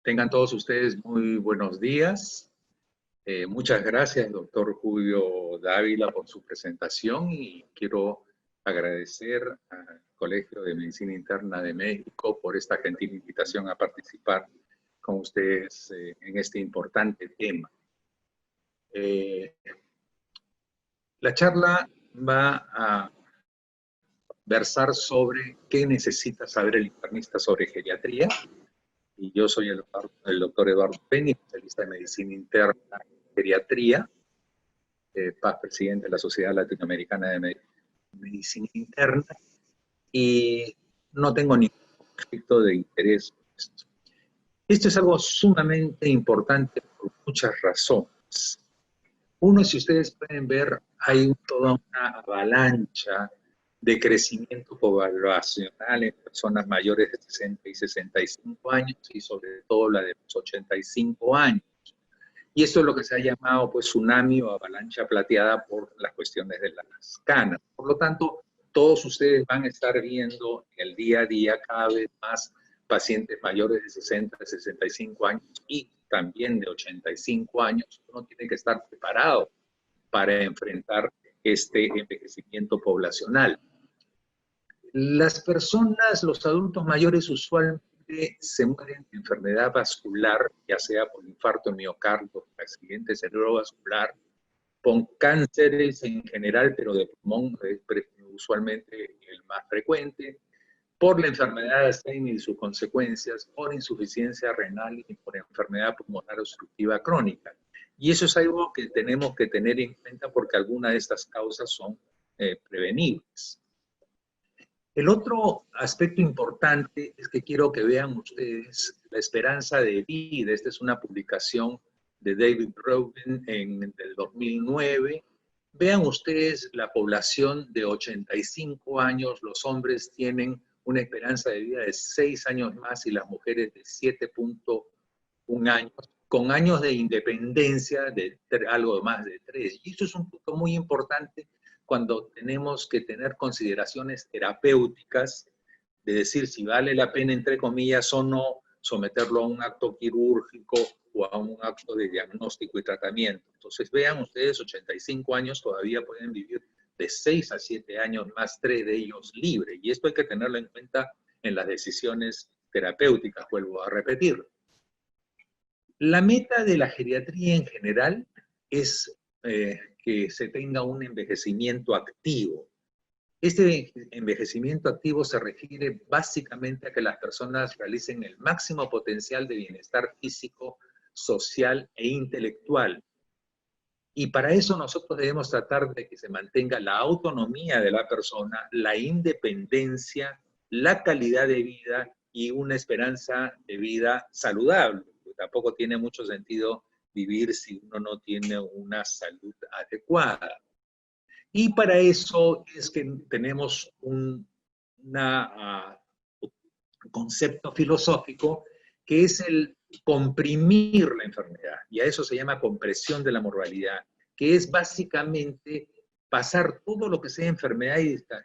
Tengan todos ustedes muy buenos días. Muchas gracias, doctor Julio Dávila, por su presentación y quiero agradecer al Colegio de Medicina Interna de México por esta gentil invitación a participar con ustedes en este importante tema. La charla va a versar sobre qué necesita saber el internista sobre geriatría. Y yo soy el doctor Eduardo Penny, especialista en medicina interna y geriatría, presidente de la Sociedad Latinoamericana de Medicina Interna, y no tengo ningún conflicto de interés en esto. Esto es algo sumamente importante por muchas razones. Uno, si ustedes pueden ver, hay toda una avalancha de crecimiento poblacional en personas mayores de 60 y 65 años y sobre todo la de los 85 años. Y esto es lo que se ha llamado pues tsunami o avalancha plateada por las cuestiones de las canas. Por lo tanto, todos ustedes van a estar viendo en el día a día cada vez más pacientes mayores de 60, 65 años y también de 85 años. Uno tiene que estar preparado para enfrentar este envejecimiento poblacional. Las personas, los adultos mayores usualmente se mueren de enfermedad vascular, ya sea por infarto miocardio, accidente cerebrovascular, con cánceres en general, pero de pulmón usualmente el más frecuente, por la enfermedad de Alzheimer y sus consecuencias, por insuficiencia renal y por enfermedad pulmonar obstructiva crónica. Y eso es algo que tenemos que tener en cuenta porque algunas de estas causas son prevenibles. El otro aspecto importante es que quiero que vean ustedes la esperanza de vida. Esta es una publicación de David Rubin del 2009. Vean ustedes la población de 85 años, los hombres tienen una esperanza de vida de 6 años más y las mujeres de 7.1 años, con años de independencia de algo más de 3. Y eso es un punto muy importante cuando tenemos que tener consideraciones terapéuticas, de decir si vale la pena, entre comillas, o no, someterlo a un acto quirúrgico o a un acto de diagnóstico y tratamiento. Entonces, vean ustedes, 85 años todavía pueden vivir de 6 a 7 años más, 3 de ellos libre. Y esto hay que tenerlo en cuenta en las decisiones terapéuticas, vuelvo a repetir. La meta de la geriatría en general es que se tenga un envejecimiento activo. Este envejecimiento activo se refiere básicamente a que las personas realicen el máximo potencial de bienestar físico, social e intelectual. Y para eso nosotros debemos tratar de que se mantenga la autonomía de la persona, la independencia, la calidad de vida y una esperanza de vida saludable. Tampoco tiene mucho sentido vivir si uno no tiene una salud adecuada. Y para eso es que tenemos un concepto filosófico que es el comprimir la enfermedad, y a eso se llama compresión de la mortalidad, que es básicamente pasar todo lo que sea enfermedad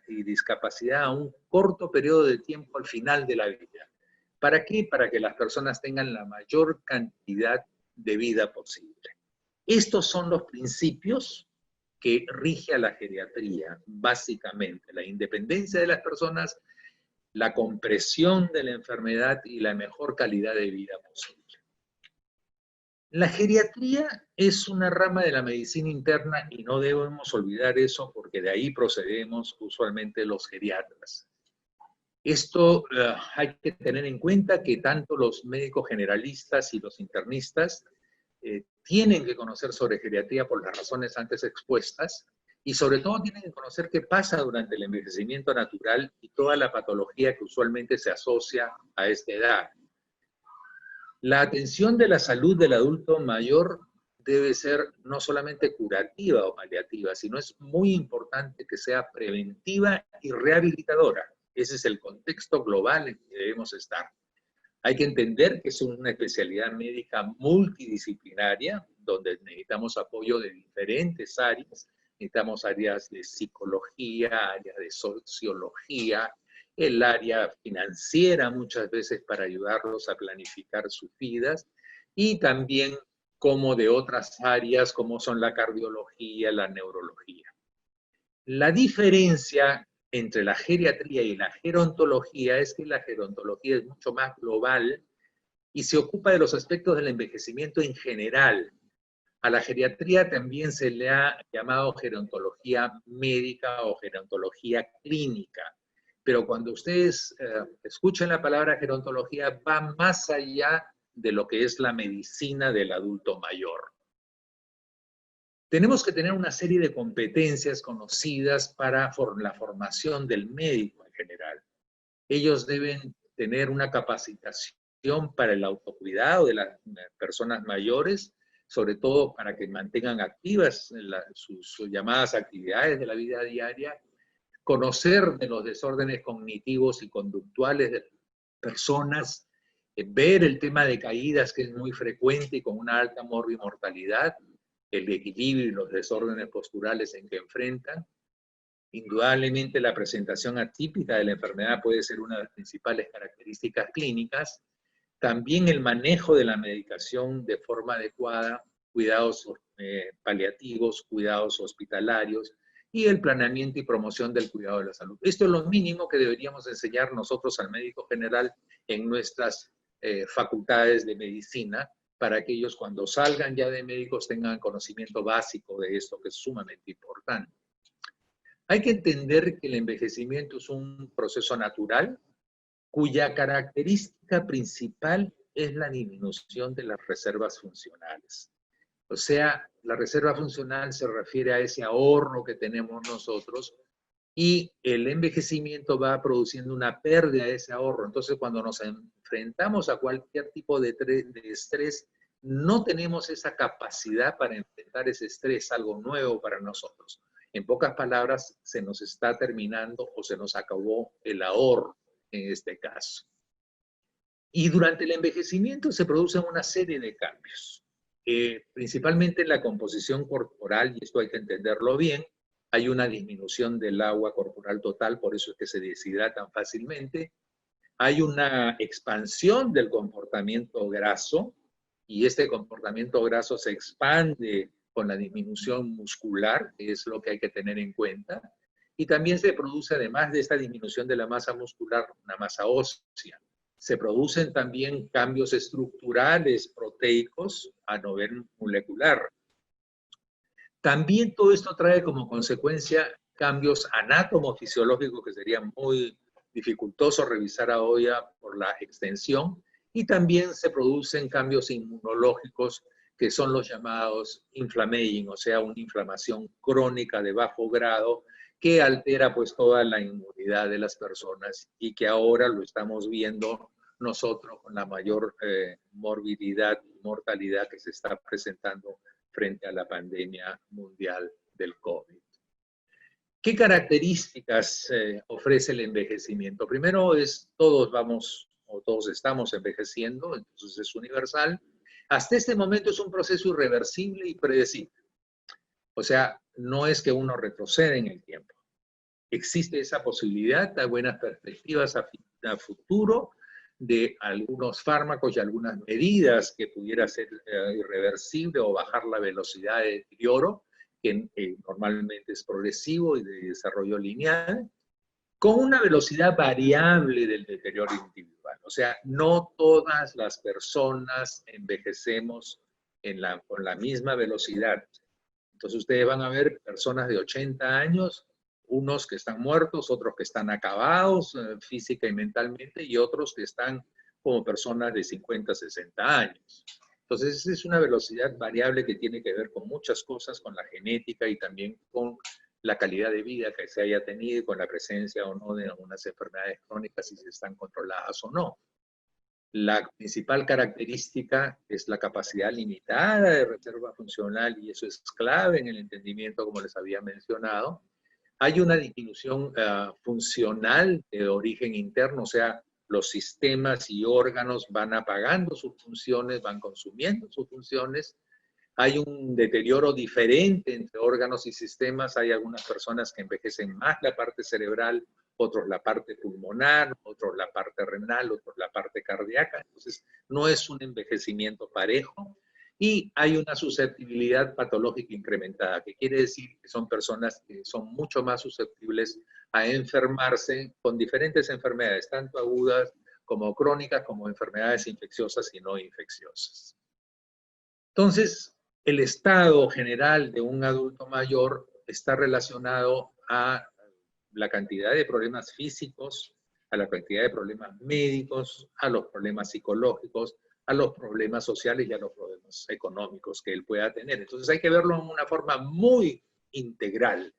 y discapacidad a un corto periodo de tiempo al final de la vida. ¿Para qué? Para que las personas tengan la mayor cantidad de vida posible. Estos son los principios que rige a la geriatría, básicamente, la independencia de las personas, la compresión de la enfermedad y la mejor calidad de vida posible. La geriatría es una rama de la medicina interna y no debemos olvidar eso porque de ahí procedemos usualmente los geriatras. Esto hay que tener en cuenta que tanto los médicos generalistas y los internistas tienen que conocer sobre geriatría por las razones antes expuestas y sobre todo tienen que conocer qué pasa durante el envejecimiento natural y toda la patología que usualmente se asocia a esta edad. La atención de la salud del adulto mayor debe ser no solamente curativa o paliativa, sino es muy importante que sea preventiva y rehabilitadora. Ese es el contexto global en que debemos estar. Hay que entender que es una especialidad médica multidisciplinaria, donde necesitamos apoyo de diferentes áreas. Necesitamos áreas de psicología, áreas de sociología, el área financiera muchas veces para ayudarlos a planificar sus vidas, y también como de otras áreas como son la cardiología, la neurología. La diferencia entre la geriatría y la gerontología es que la gerontología es mucho más global y se ocupa de los aspectos del envejecimiento en general. A la geriatría también se le ha llamado gerontología médica o gerontología clínica, pero cuando ustedes escuchan la palabra gerontología va más allá de lo que es la medicina del adulto mayor. Tenemos que tener una serie de competencias conocidas para la formación del médico en general. Ellos deben tener una capacitación para el autocuidado de las personas mayores, sobre todo para que mantengan activas sus llamadas actividades de la vida diaria, conocer de los desórdenes cognitivos y conductuales de las personas, ver el tema de caídas, que es muy frecuente y con una alta morbimortalidad, el equilibrio y los desórdenes posturales en que enfrentan. Indudablemente la presentación atípica de la enfermedad puede ser una de las principales características clínicas. También el manejo de la medicación de forma adecuada, cuidados paliativos, cuidados hospitalarios y el planeamiento y promoción del cuidado de la salud. Esto es lo mínimo que deberíamos enseñar nosotros al médico general en nuestras facultades de medicina, para que ellos cuando salgan ya de médicos tengan conocimiento básico de esto, que es sumamente importante. Hay que entender que el envejecimiento es un proceso natural cuya característica principal es la disminución de las reservas funcionales. O sea, la reserva funcional se refiere a ese ahorro que tenemos nosotros, y el envejecimiento va produciendo una pérdida de ese ahorro. Entonces, cuando nos enfrentamos a cualquier tipo de estrés, no tenemos esa capacidad para enfrentar ese estrés, algo nuevo para nosotros. En pocas palabras, se nos está terminando o se nos acabó el ahorro en este caso. Y durante el envejecimiento se producen una serie de cambios, principalmente en la composición corporal, y esto hay que entenderlo bien. Hay una disminución del agua corporal total, por eso es que se deshidratan fácilmente. Hay una expansión del comportamiento graso, y este comportamiento graso se expande con la disminución muscular, que es lo que hay que tener en cuenta. Y también se produce, además de esta disminución de la masa muscular, una masa ósea. Se producen también cambios estructurales proteicos a nivel molecular. También todo esto trae como consecuencia cambios anatomofisiológicos que serían muy dificultosos revisar ahora por la extensión, y también se producen cambios inmunológicos que son los llamados inflammaging, o sea, una inflamación crónica de bajo grado que altera pues toda la inmunidad de las personas, y que ahora lo estamos viendo nosotros con la mayor morbilidad y mortalidad que se está presentando frente a la pandemia mundial del COVID. ¿Qué características ofrece el envejecimiento? Primero es, todos vamos o todos estamos envejeciendo, entonces es universal. Hasta este momento es un proceso irreversible y predecible. O sea, no es que uno retrocede en el tiempo. Existe esa posibilidad, hay buenas perspectivas a futuro de algunos fármacos y algunas medidas que pudiera ser irreversible o bajar la velocidad de deterioro, que normalmente es progresivo y de desarrollo lineal, con una velocidad variable del deterioro individual. O sea, no todas las personas envejecemos con la misma velocidad. Entonces ustedes van a ver personas de 80 años, unos que están muertos, otros que están acabados física y mentalmente, y otros que están como personas de 50, 60 años. Entonces esa es una velocidad variable que tiene que ver con muchas cosas, con la genética y también con la calidad de vida que se haya tenido, con la presencia o no de algunas enfermedades crónicas, si se están controladas o no. La principal característica es la capacidad limitada de reserva funcional, y eso es clave en el entendimiento, como les había mencionado. Hay una disminución funcional de origen interno, o sea, los sistemas y órganos van apagando sus funciones, van consumiendo sus funciones. Hay un deterioro diferente entre órganos y sistemas. Hay algunas personas que envejecen más la parte cerebral, otros la parte pulmonar, otros la parte renal, otros la parte cardíaca. Entonces, no es un envejecimiento parejo y hay una susceptibilidad patológica incrementada, que quiere decir que son personas que son mucho más susceptibles a enfermarse con diferentes enfermedades, tanto agudas como crónicas, como enfermedades infecciosas y no infecciosas. Entonces, el estado general de un adulto mayor está relacionado a la cantidad de problemas físicos, a la cantidad de problemas médicos, a los problemas psicológicos, a los problemas sociales y a los problemas económicos que él pueda tener. Entonces hay que verlo en una forma muy integral.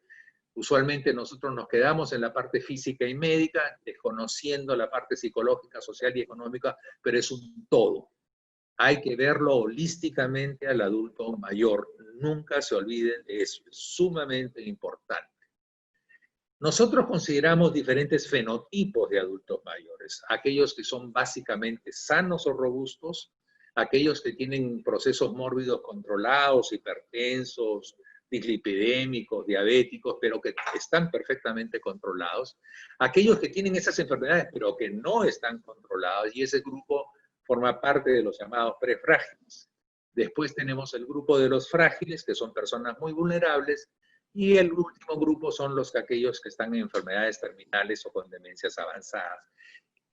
Usualmente nosotros nos quedamos en la parte física y médica, desconociendo la parte psicológica, social y económica, pero es un todo. Hay que verlo holísticamente al adulto mayor. Nunca se olviden de eso, es sumamente importante. Nosotros consideramos diferentes fenotipos de adultos mayores. Aquellos que son básicamente sanos o robustos, aquellos que tienen procesos mórbidos controlados, hipertensos, dislipidémicos, diabéticos, pero que están perfectamente controlados. Aquellos que tienen esas enfermedades, pero que no están controlados, y ese grupo forma parte de los llamados prefrágiles. Después tenemos el grupo de los frágiles, que son personas muy vulnerables, y el último grupo son aquellos que están en enfermedades terminales o con demencias avanzadas.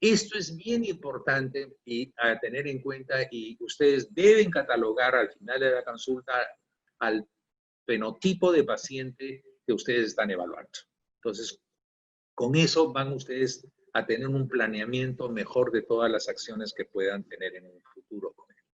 Esto es bien importante y a tener en cuenta, y ustedes deben catalogar al final de la consulta al fenotipo de paciente que ustedes están evaluando. Entonces, con eso van ustedes a tener un planeamiento mejor de todas las acciones que puedan tener en un futuro con él.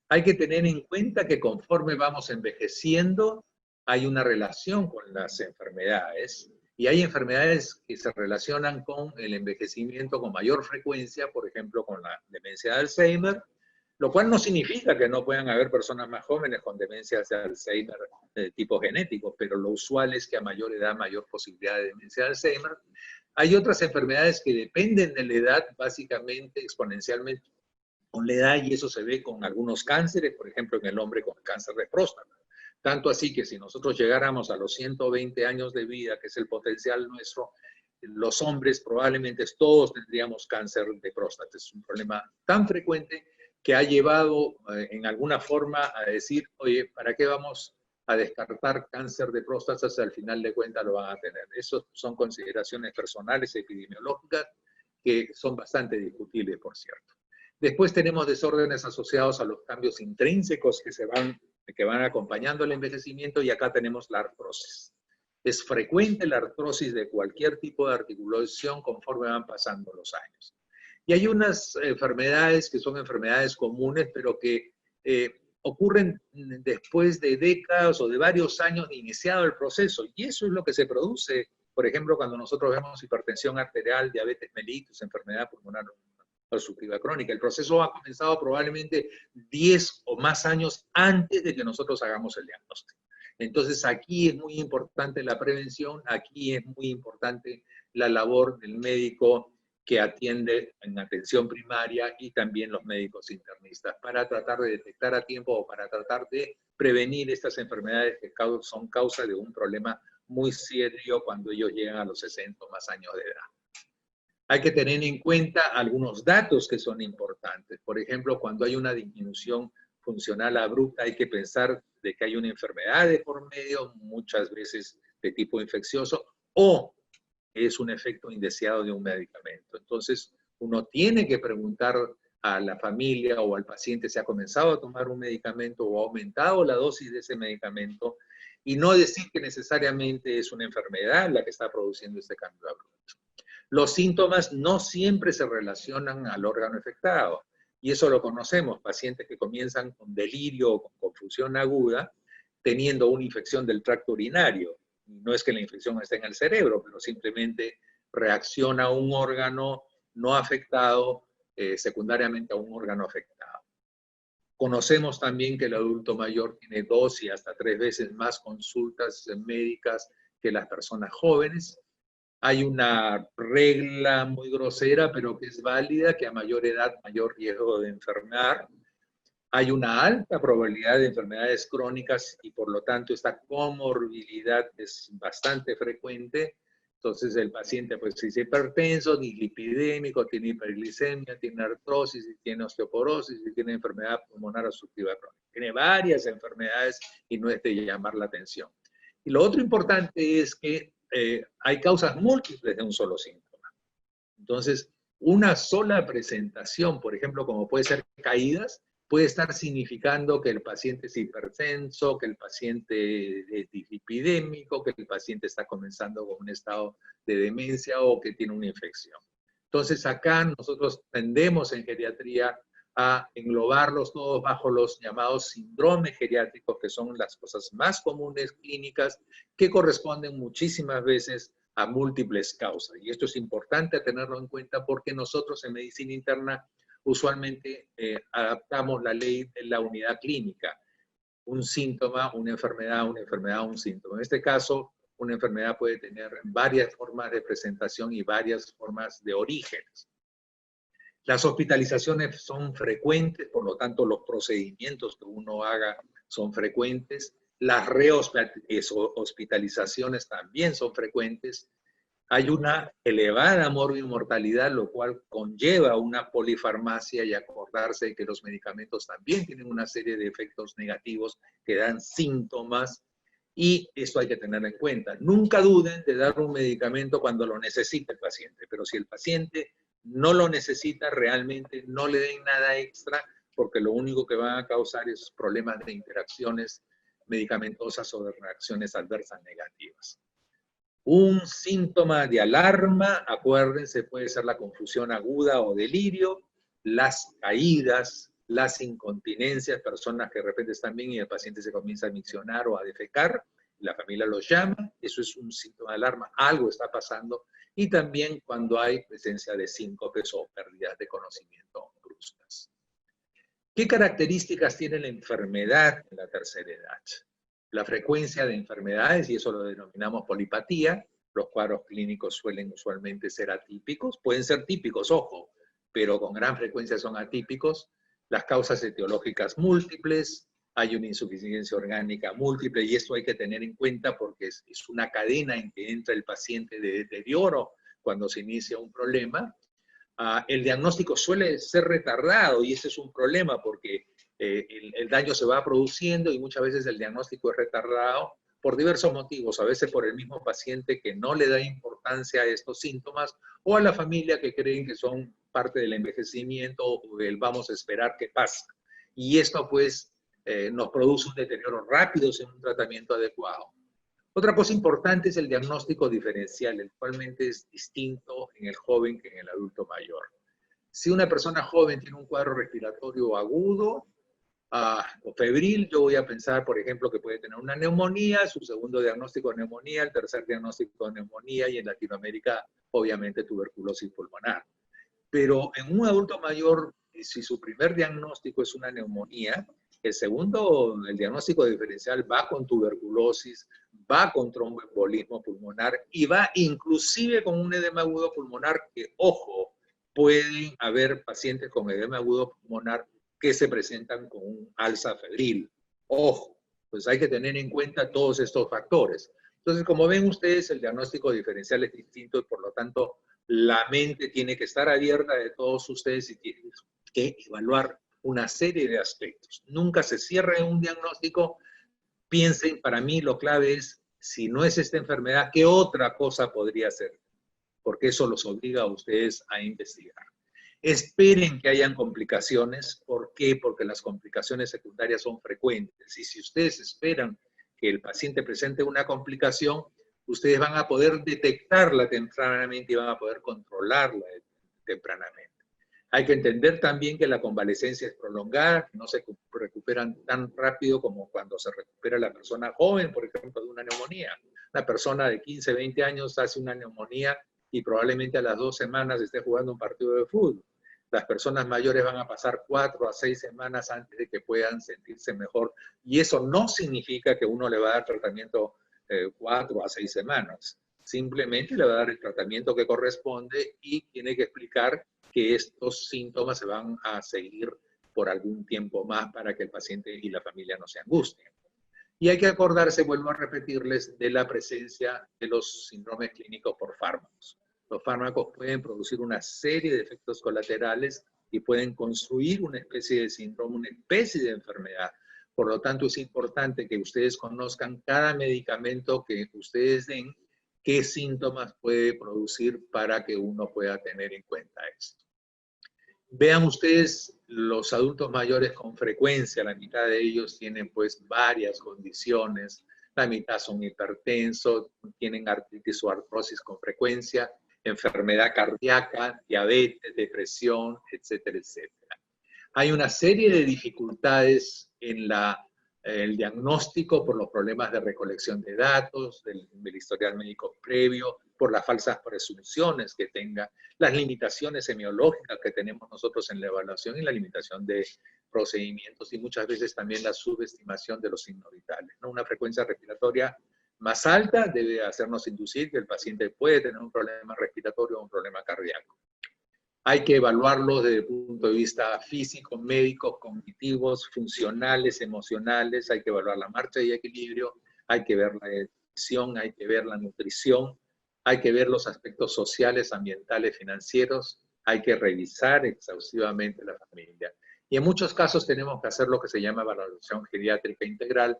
Hay que tener en cuenta que conforme vamos envejeciendo, hay una relación con las enfermedades y hay enfermedades que se relacionan con el envejecimiento con mayor frecuencia, por ejemplo, con la demencia de Alzheimer, lo cual no significa que no puedan haber personas más jóvenes con demencias de Alzheimer de tipo genético, pero lo usual es que a mayor edad, mayor posibilidad de demencia de Alzheimer. Hay otras enfermedades que dependen de la edad, básicamente, exponencialmente con la edad, y eso se ve con algunos cánceres, por ejemplo, en el hombre con cáncer de próstata. Tanto así que si nosotros llegáramos a los 120 años de vida, que es el potencial nuestro, los hombres probablemente todos tendríamos cáncer de próstata. Es un problema tan frecuente que ha llevado en alguna forma a decir, oye, ¿para qué vamos a descartar cáncer de próstata si al final de cuentas lo van a tener? Esas son consideraciones personales epidemiológicas que son bastante discutibles, por cierto. Después tenemos desórdenes asociados a los cambios intrínsecos que van acompañando el envejecimiento, y acá tenemos la artrosis. Es frecuente la artrosis de cualquier tipo de articulación conforme van pasando los años. Y hay unas enfermedades que son enfermedades comunes, pero que ocurren después de décadas o de varios años de iniciado el proceso. Y eso es lo que se produce, por ejemplo, cuando nosotros vemos hipertensión arterial, diabetes mellitus, enfermedad pulmonar obstructiva crónica. El proceso ha comenzado probablemente 10 o más años antes de que nosotros hagamos el diagnóstico. Entonces aquí es muy importante la prevención, aquí es muy importante la labor del médico que atiende en atención primaria y también los médicos internistas para tratar de detectar a tiempo o para tratar de prevenir estas enfermedades que son causa de un problema muy serio cuando ellos llegan a los 60 o más años de edad. Hay que tener en cuenta algunos datos que son importantes. Por ejemplo, cuando hay una disminución funcional abrupta, hay que pensar de que hay una enfermedad de por medio, muchas veces de tipo infeccioso, o es un efecto indeseado de un medicamento. Entonces, uno tiene que preguntar a la familia o al paciente si ha comenzado a tomar un medicamento o ha aumentado la dosis de ese medicamento, y no decir que necesariamente es una enfermedad la que está produciendo este cambio abrupto. Los síntomas no siempre se relacionan al órgano afectado, y eso lo conocemos, pacientes que comienzan con delirio o con confusión aguda, teniendo una infección del tracto urinario. No es que la infección esté en el cerebro, pero simplemente reacciona a un órgano no afectado, secundariamente a un órgano afectado. Conocemos también que el adulto mayor tiene 2 y hasta 3 veces más consultas médicas que las personas jóvenes. Hay una regla muy grosera, pero que es válida, que a mayor edad, mayor riesgo de enfermar. Hay una alta probabilidad de enfermedades crónicas y por lo tanto esta comorbilidad es bastante frecuente. Entonces el paciente pues es hipertenso, dislipidémico, tiene hiperglicemia, tiene artrosis, tiene osteoporosis, y tiene enfermedad pulmonar obstructiva crónica. Tiene varias enfermedades y no es de llamar la atención. Y lo otro importante es que hay causas múltiples de un solo síntoma. Entonces, una sola presentación, por ejemplo, como puede ser caídas, puede estar significando que el paciente es hipertenso, que el paciente es dislipidémico, que el paciente está comenzando con un estado de demencia o que tiene una infección. Entonces, acá nosotros tendemos en geriatría a englobarlos todos bajo los llamados síndromes geriátricos, que son las cosas más comunes clínicas, que corresponden muchísimas veces a múltiples causas. Y esto es importante tenerlo en cuenta porque nosotros en medicina interna usualmente adaptamos la ley de la unidad clínica. Un síntoma, una enfermedad, un síntoma. En este caso, una enfermedad puede tener varias formas de presentación y varias formas de orígenes. Las hospitalizaciones son frecuentes, por lo tanto los procedimientos que uno haga son frecuentes. Las rehospitalizaciones también son frecuentes. Hay una elevada mortalidad, lo cual conlleva una polifarmacia y acordarse de que los medicamentos también tienen una serie de efectos negativos que dan síntomas y esto hay que tener en cuenta. Nunca duden de dar un medicamento cuando lo necesita el paciente, pero si el paciente no lo necesita, realmente no le den nada extra porque lo único que van a causar es problemas de interacciones medicamentosas o de reacciones adversas negativas. Un síntoma de alarma, acuérdense, puede ser la confusión aguda o delirio, las caídas, las incontinencias, personas que de repente están bien y el paciente se comienza a miccionar o a defecar, la familia los llama, eso es un síntoma de alarma, algo está pasando, y también cuando hay presencia de síncopes o pérdidas de conocimiento bruscas. ¿Qué características tiene la enfermedad en la tercera edad? La frecuencia de enfermedades, y eso lo denominamos polipatía, los cuadros clínicos suelen usualmente ser atípicos, pueden ser típicos, ojo, pero con gran frecuencia son atípicos. Las causas etiológicas múltiples, hay una insuficiencia orgánica múltiple, y esto hay que tener en cuenta porque es una cadena en que entra el paciente de deterioro cuando se inicia un problema. El diagnóstico suele ser retardado y ese es un problema porque el daño se va produciendo y muchas veces el diagnóstico es retardado por diversos motivos, a veces por el mismo paciente que no le da importancia a estos síntomas o a la familia que creen que son parte del envejecimiento o del vamos a esperar que pase. Y esto pues nos produce un deterioro rápido sin un tratamiento adecuado. Otra cosa importante es el diagnóstico diferencial, el cual es distinto en el joven que en el adulto mayor. Si una persona joven tiene un cuadro respiratorio agudo o febril, yo voy a pensar, por ejemplo, que puede tener una neumonía, su segundo diagnóstico de neumonía, el tercer diagnóstico de neumonía y en Latinoamérica, obviamente, tuberculosis pulmonar. Pero en un adulto mayor, si su primer diagnóstico es una neumonía, el segundo, el diagnóstico diferencial va con tuberculosis, va con tromboembolismo pulmonar y va inclusive con un edema agudo pulmonar que, ojo, pueden haber pacientes con edema agudo pulmonar que se presentan con un alza febril. Ojo, pues hay que tener en cuenta todos estos factores. Entonces, como ven ustedes, el diagnóstico diferencial es distinto y por lo tanto la mente tiene que estar abierta de todos ustedes y tienen que evaluar una serie de aspectos. Nunca se cierre un diagnóstico. Piensen, para mí lo clave es, si no es esta enfermedad, ¿qué otra cosa podría ser? Porque eso los obliga a ustedes a investigar. Esperen que hayan complicaciones. ¿Por qué? Porque las complicaciones secundarias son frecuentes. Y si ustedes esperan que el paciente presente una complicación, ustedes van a poder detectarla tempranamente y van a poder controlarla tempranamente. Hay que entender también que la convalecencia es prolongada, que no se recuperan tan rápido como cuando se recupera la persona joven, por ejemplo, de una neumonía. Una persona de 15, 20 años hace una neumonía y probablemente a las 2 semanas esté jugando un partido de fútbol. Las personas mayores van a pasar 4 a 6 semanas antes de que puedan sentirse mejor. Y eso no significa que uno le va a dar tratamiento 4 a 6 semanas. Simplemente le va a dar el tratamiento que corresponde y tiene que explicar que estos síntomas se van a seguir por algún tiempo más para que el paciente y la familia no se angustien. Y hay que acordarse, vuelvo a repetirles, de la presencia de los síndromes clínicos por fármacos. Los fármacos pueden producir una serie de efectos colaterales y pueden construir una especie de síndrome, una especie de enfermedad. Por lo tanto, es importante que ustedes conozcan cada medicamento que ustedes den, qué síntomas puede producir para que uno pueda tener en cuenta esto. Vean ustedes, los adultos mayores con frecuencia, la mitad de ellos tienen pues varias condiciones, la mitad son hipertensos, tienen artritis o artrosis con frecuencia, enfermedad cardíaca, diabetes, depresión, etcétera, etcétera. Hay una serie de dificultades en el diagnóstico por los problemas de recolección de datos, del historial médico previo, por las falsas presunciones que tenga, las limitaciones semiológicas que tenemos nosotros en la evaluación y la limitación de procedimientos y muchas veces también la subestimación de los signos vitales, ¿no? Una frecuencia respiratoria más alta debe hacernos inducir que el paciente puede tener un problema respiratorio o un problema cardíaco. Hay que evaluarlo desde el punto de vista físico, médico, cognitivos, funcionales, emocionales. Hay que evaluar la marcha y equilibrio. Hay que ver la nutrición, hay que ver la nutrición. Hay que ver los aspectos sociales, ambientales, financieros. Hay que revisar exhaustivamente la familia. Y en muchos casos tenemos que hacer lo que se llama evaluación geriátrica integral,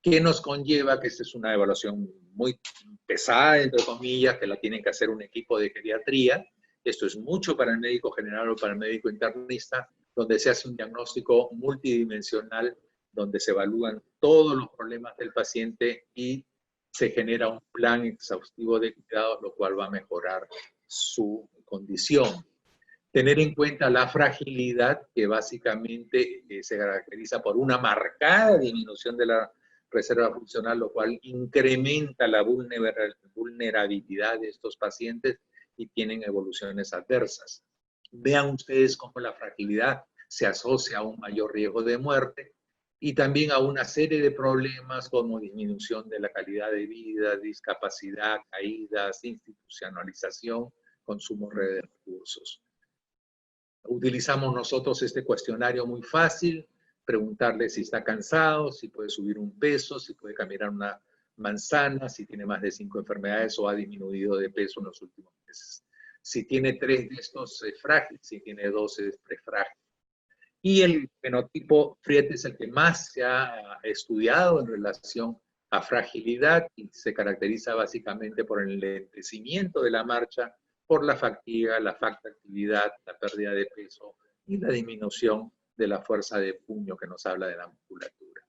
que nos conlleva que esta es una evaluación muy pesada, entre comillas, que la tiene que hacer un equipo de geriatría. Esto es mucho para el médico general o para el médico internista, donde se hace un diagnóstico multidimensional, donde se evalúan todos los problemas del paciente y se genera un plan exhaustivo de cuidados, lo cual va a mejorar su condición. Tener en cuenta la fragilidad, que básicamente se caracteriza por una marcada disminución de la reserva funcional, lo cual incrementa la vulnerabilidad de estos pacientes y tienen evoluciones adversas. Vean ustedes cómo la fragilidad se asocia a un mayor riesgo de muerte y también a una serie de problemas como disminución de la calidad de vida, discapacidad, caídas, institucionalización, consumo de recursos. Utilizamos nosotros este cuestionario muy fácil, preguntarle si está cansado, si puede subir un peso, si puede caminar una manzana, si tiene más de 5 enfermedades o ha disminuido de peso en los últimos meses. Si tiene 3 de estos es frágil, si tiene 2 es prefrágil. Y el fenotipo Friet es el que más se ha estudiado en relación a fragilidad y se caracteriza básicamente por el enlentecimiento de la marcha, por la fatiga, la falta de actividad, la pérdida de peso y la disminución de la fuerza de puño que nos habla de la musculatura.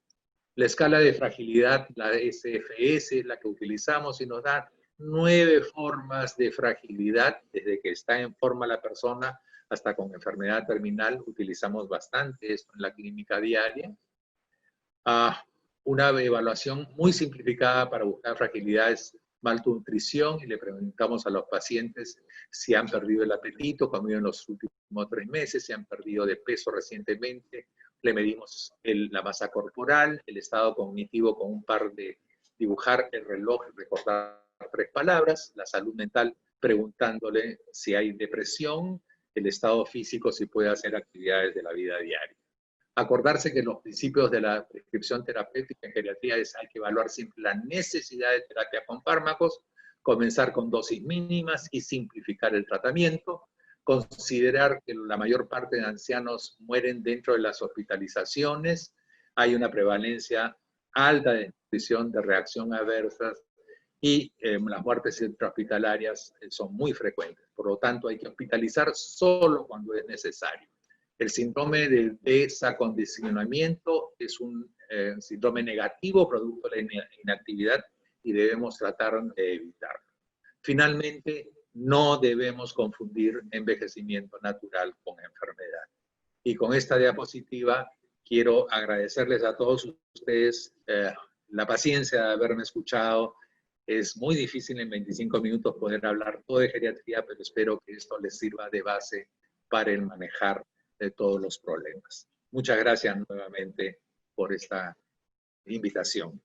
La escala de fragilidad, la SFS, es la que utilizamos y nos da 9 formas de fragilidad, desde que está en forma la persona hasta con enfermedad terminal. Utilizamos bastante esto en la clínica diaria. Una evaluación muy simplificada para buscar fragilidades, malnutrición, y le preguntamos a los pacientes si han perdido el apetito, comido en los últimos 3 meses, si han perdido de peso recientemente. Le medimos la masa corporal, el estado cognitivo con un par de dibujar el reloj, recordar 3 palabras, la salud mental preguntándole si hay depresión, el estado físico, si puede hacer actividades de la vida diaria. Acordarse que los principios de la prescripción terapéutica en geriatría es hay que evaluar siempre la necesidad de terapia con fármacos, comenzar con dosis mínimas y simplificar el tratamiento, considerar que la mayor parte de ancianos mueren dentro de las hospitalizaciones, hay una prevalencia alta de nutrición, de reacción adversas y las muertes intrahospitalarias son muy frecuentes. Por lo tanto, hay que hospitalizar solo cuando es necesario. El síndrome de desacondicionamiento es un síndrome negativo producto de la inactividad y debemos tratar de evitarlo. Finalmente, no debemos confundir envejecimiento natural con enfermedad. Y con esta diapositiva quiero agradecerles a todos ustedes la paciencia de haberme escuchado. Es muy difícil en 25 minutos poder hablar todo de geriatría, pero espero que esto les sirva de base para el manejar de todos los problemas. Muchas gracias nuevamente por esta invitación.